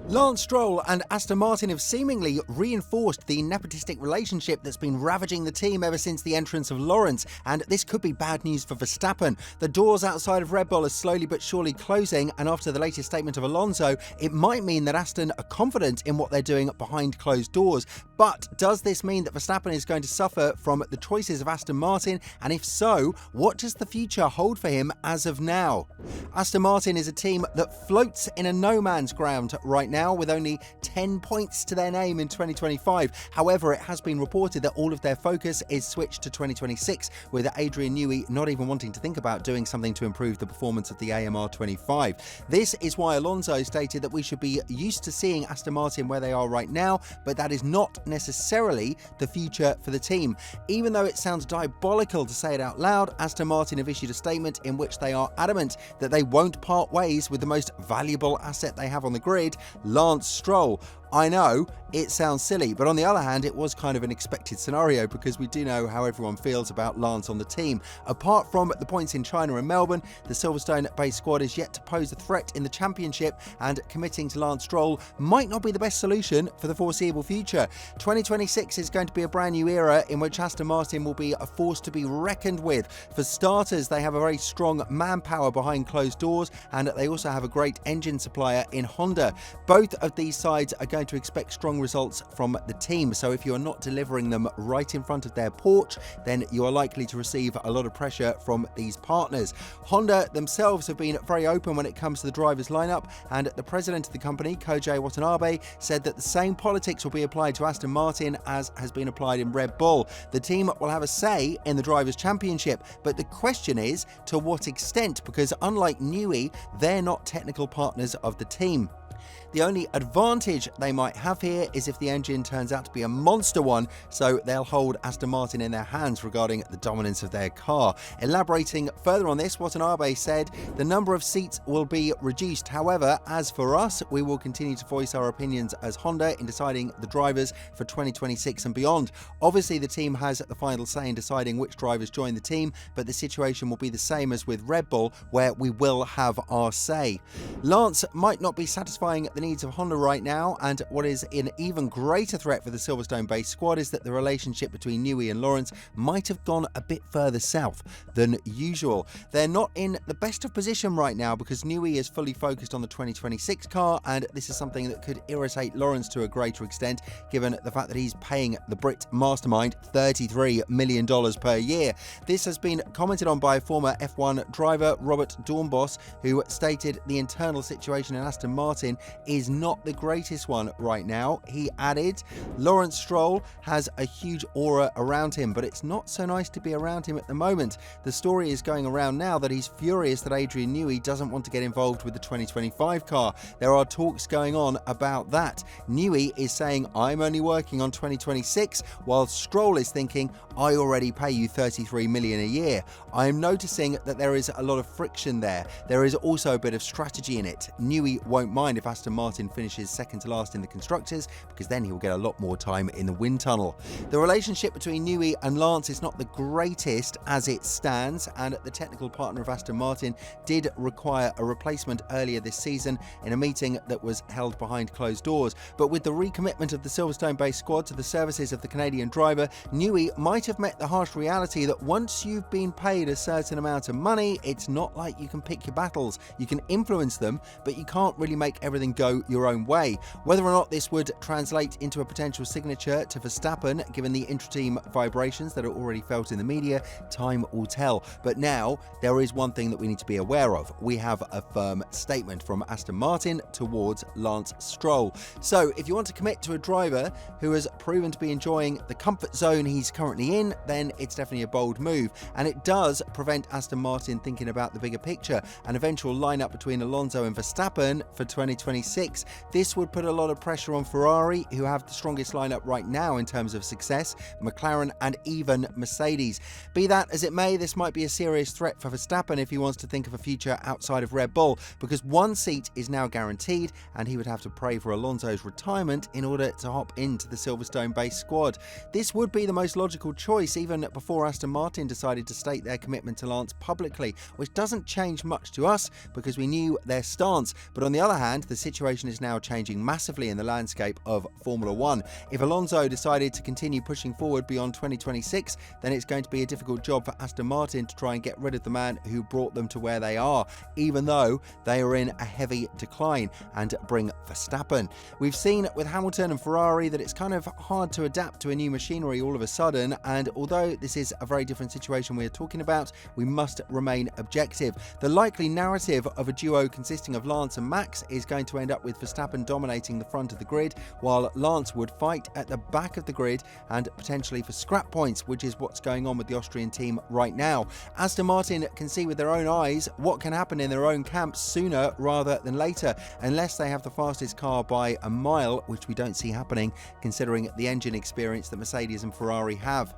Lance Stroll and Aston Martin have seemingly reinforced the nepotistic relationship that's been ravaging the team ever since the entrance of Lawrence, and this could be bad news for Verstappen. The doors outside of Red Bull are slowly but surely closing, and after the latest statement of Alonso, it might mean that Aston are confident in what they're doing behind closed doors. But does this mean that Verstappen is going to suffer from the choices of Aston Martin? And if so, what does the future hold for him as of now? Aston Martin is a team that floats in a no man's ground right now, with only 10 points to their name in 2025. However, it has been reported that all of their focus is switched to 2026, with Adrian Newey not even wanting to think about doing something to improve the performance of the AMR 25. This is why Alonso stated that we should be used to seeing Aston Martin where they are right now, but that is not necessarily the future for the team. Even though it sounds diabolical to say it out loud, Aston Martin have issued a statement in which they are adamant that they won't part ways with the most valuable asset they have on the grid, Lance Stroll. I know, it sounds silly, but on the other hand, it was kind of an expected scenario because we do know how everyone feels about Lance on the team. Apart from the points in China and Melbourne, the Silverstone-based squad is yet to pose a threat in the championship, and committing to Lance Stroll might not be the best solution for the foreseeable future. 2026 is going to be a brand new era in which Aston Martin will be a force to be reckoned with. For starters, they have a very strong manpower behind closed doors, and they also have a great engine supplier in Honda. Both of these sides are going to expect strong results from the team, so if you're not delivering them right in front of their porch, then you are likely to receive a lot of pressure from these partners. Honda themselves have been very open when it comes to the drivers lineup, and the president of the company, Koji Watanabe, said that the same politics will be applied to Aston Martin as has been applied in Red Bull. The team will have a say in the drivers' championship, but the question is to what extent, because unlike Newey, they're not technical partners of the team. The only advantage they might have here is if the engine turns out to be a monster one, so they'll hold Aston Martin in their hands regarding the dominance of their car. Elaborating further on this, Watanabe said, "The number of seats will be reduced. However, as for us, we will continue to voice our opinions as Honda in deciding the drivers for 2026 and beyond. Obviously, the team has the final say in deciding which drivers join the team, but the situation will be the same as with Red Bull, where we will have our say." Lance might not be satisfying the needs of Honda right now, and what is an even greater threat for the Silverstone-based squad is that the relationship between Newey and Lawrence might have gone a bit further south than usual. They're not in the best of position right now because Newey is fully focused on the 2026 car, and this is something that could irritate Lawrence to a greater extent, given the fact that he's paying the Brit mastermind $33 million per year. This has been commented on by former F1 driver Robert Dornbos, who stated the internal situation in Aston Martin is not the greatest one right now. He added, "Lawrence Stroll has a huge aura around him, but it's not so nice to be around him at the moment. The story is going around now that he's furious that Adrian Newey doesn't want to get involved with the 2025 car. There are talks going on about that. Newey is saying, I'm only working on 2026, while Stroll is thinking, I already pay you $33 million a year. I am noticing that there is a lot of friction there. There is also a bit of strategy in it. Newey won't mind if Aston Martin finishes second to last in the constructors, because then he'll get a lot more time in the wind tunnel." The relationship between Newey and Lance is not the greatest as it stands, and the technical partner of Aston Martin did require a replacement earlier this season in a meeting that was held behind closed doors. But with the recommitment of the Silverstone-based squad to the services of the Canadian driver, Newey might have met the harsh reality that once you've been paid a certain amount of money, it's not like you can pick your battles. You can influence them, but you can't really make everything go your own way. Whether or not this would translate into a potential signature to Verstappen, given the intra-team vibrations that are already felt in the media, time will tell. But now, there is one thing that we need to be aware of. We have a firm statement from Aston Martin towards Lance Stroll. So, if you want to commit to a driver who has proven to be enjoying the comfort zone he's currently in, then it's definitely a bold move. And it does prevent Aston Martin thinking about the bigger picture, an eventual lineup between Alonso and Verstappen for 2026. This would put a lot of pressure on Ferrari, who have the strongest lineup right now in terms of success, McLaren and even Mercedes. Be that as it may, this might be a serious threat for Verstappen if he wants to think of a future outside of Red Bull, because one seat is now guaranteed and he would have to pray for Alonso's retirement in order to hop into the Silverstone-based squad. This would be the most logical choice even before Aston Martin decided to state their commitment to Lance publicly, which doesn't change much to us because we knew their stance. But on the other hand, the situation situation is now changing massively in the landscape of Formula One. If Alonso decided to continue pushing forward beyond 2026, then it's going to be a difficult job for Aston Martin to try and get rid of the man who brought them to where they are, even though they are in a heavy decline, and bring Verstappen. We've seen with Hamilton and Ferrari that it's kind of hard to adapt to a new machinery all of a sudden, and although this is a very different situation we're talking about, we must remain objective. The likely narrative of a duo consisting of Lance and Max is going to end up with Verstappen dominating the front of the grid, while Lance would fight at the back of the grid and potentially for scrap points, which is what's going on with the Austrian team right now. Aston Martin can see with their own eyes what can happen in their own camp sooner rather than later, unless they have the fastest car by a mile, which we don't see happening considering the engine experience that Mercedes and Ferrari have.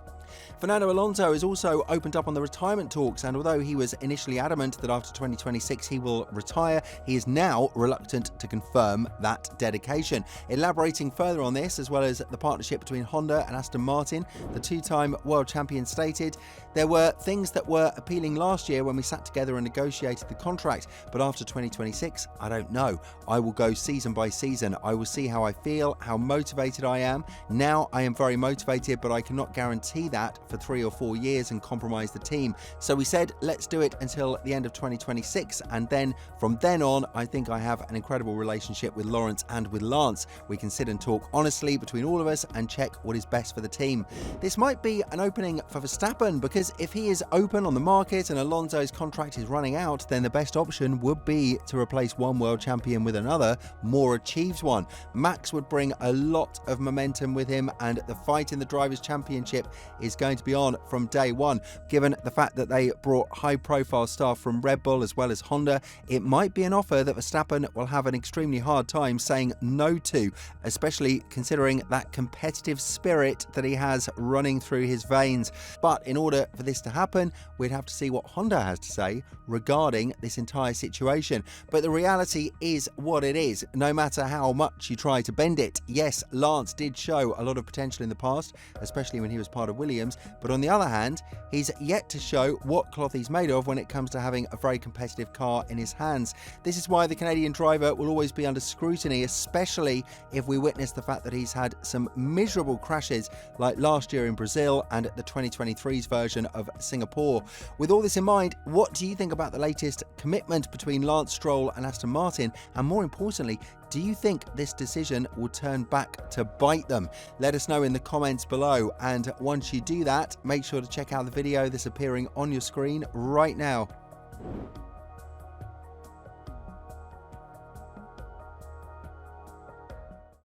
Fernando Alonso has also opened up on the retirement talks, and although he was initially adamant that after 2026 he will retire, he is now reluctant to confirm that dedication. Elaborating further on this, as well as the partnership between Honda and Aston Martin, the two-time world champion stated, "There were things that were appealing last year when we sat together and negotiated the contract, but after 2026, I don't know. I will go season by season. I will see how I feel, how motivated I am. Now I am very motivated, but I cannot guarantee that for 3 or 4 years and compromise the team. So we said, let's do it until the end of 2026, and then from then on, I think I have an incredible relationship with Lawrence and with Lance. We can sit and talk honestly between all of us and check what is best for the team." This might be an opening for Verstappen, because if he is open on the market and Alonso's contract is running out, then the best option would be to replace one world champion with another, more achieved one. Max would bring a lot of momentum with him, and the fight in the Drivers' Championship is going to be on from day one. Given the fact that they brought high-profile staff from Red Bull as well as Honda, it might be an offer that Verstappen will have an extremely hard time saying no to, especially considering that competitive spirit that he has running through his veins. But in order for this to happen, we'd have to see what Honda has to say regarding this entire situation. But the reality is what it is, no matter how much you try to bend it. Yes, Lance did show a lot of potential in the past, especially when he was part of Williams, but on the other hand, he's yet to show what cloth he's made of when it comes to having a very competitive car in his hands. This is why the Canadian driver will always be under scrutiny, especially if we witness the fact that he's had some miserable crashes like last year in Brazil and the 2023's version of Singapore. With all this in mind, what do you think about the latest commitment between Lance Stroll and Aston Martin? And more importantly, do you think this decision will turn back to bite them? Let us know in the comments below, and once you do that, make sure to check out the video that's appearing on your screen right now.